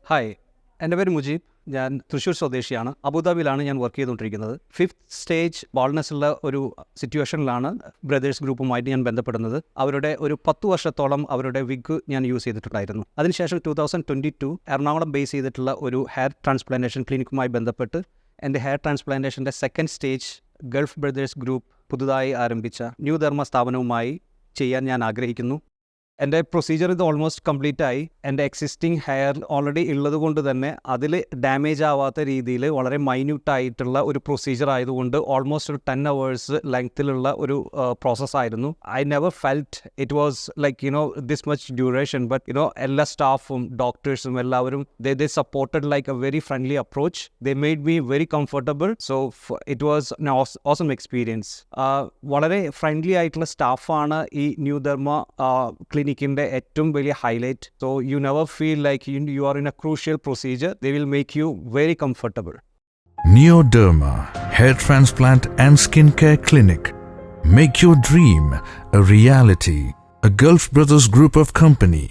Hi, എൻ്റെ പേര് മുജീബ്. ഞാൻ തൃശ്ശൂർ സ്വദേശിയാണ്. അബുദാബിയിലാണ് ഞാൻ വർക്ക് ചെയ്തുകൊണ്ടിരിക്കുന്നത്. 5th സ്റ്റേജ് ബാൾനെസ് ഉള്ള ഒരു സിറ്റുവേഷനിലാണ് ബ്രദേഴ്സ് ഗ്രൂപ്പുമായിട്ട് ഞാൻ ബന്ധപ്പെടുന്നത്. അവരുടെ ഒരു 10 വർഷത്തോളം അവരുടെ വിഗ് ഞാൻ യൂസ് ചെയ്തിട്ടുണ്ടായിരുന്നു. അതിനുശേഷം 2022 എറണാകുളം ബേസ് ചെയ്തിട്ടുള്ള ഒരു ഹെയർ ട്രാൻസ്പ്ലാന്റേഷൻ ക്ലിനിക്കുമായി ബന്ധപ്പെട്ട് എൻ്റെ ഹെയർ ട്രാൻസ്പ്ലാന്റേഷൻ്റെ 2nd stage Gulf brothers group പുതുതായി ആരംഭിച്ച ന്യൂ ധർമ്മ സ്ഥാപനവുമായി ചെയ്യാൻ ഞാൻ ആഗ്രഹിക്കുന്നു. എൻ്റെ പ്രൊസീജിയർ ഇത് ഓൾമോസ്റ്റ് കംപ്ലീറ്റ് ആയി. എൻ്റെ എക്സിസ്റ്റിംഗ് ഹെയർ ഓൾറെഡി ഉള്ളത് കൊണ്ട് തന്നെ അതിൽ ഡാമേജ് ആവാത്ത രീതിയിൽ വളരെ മൈന്യൂട്ടായിട്ടുള്ള ഒരു പ്രൊസീജിയർ ആയതുകൊണ്ട് ഓൾമോസ്റ്റ് ഒരു 10 hours ലെങ്ത്തിലുള്ള ഒരു പ്രോസസ്സായിരുന്നു. I never felt it was like this much duration. But എല്ലാ സ്റ്റാഫും ഡോക്ടേഴ്സും എല്ലാവരും they supported like a very friendly approach. They made me very comfortable. So it was an awesome experience. വളരെ ഫ്രണ്ട്ലി ആയിട്ടുള്ള സ്റ്റാഫാണ് ഈ ന്യൂ ധർമ്മ ക്ലിനിക്കിൻ്റെ ഏറ്റവും വലിയ highlight. So you never feel like you are in a crucial procedure. They will make you very comfortable. Neoderma Hair Transplant and Skincare Clinic. Make your dream a reality. A Gulf Brothers Group of Company.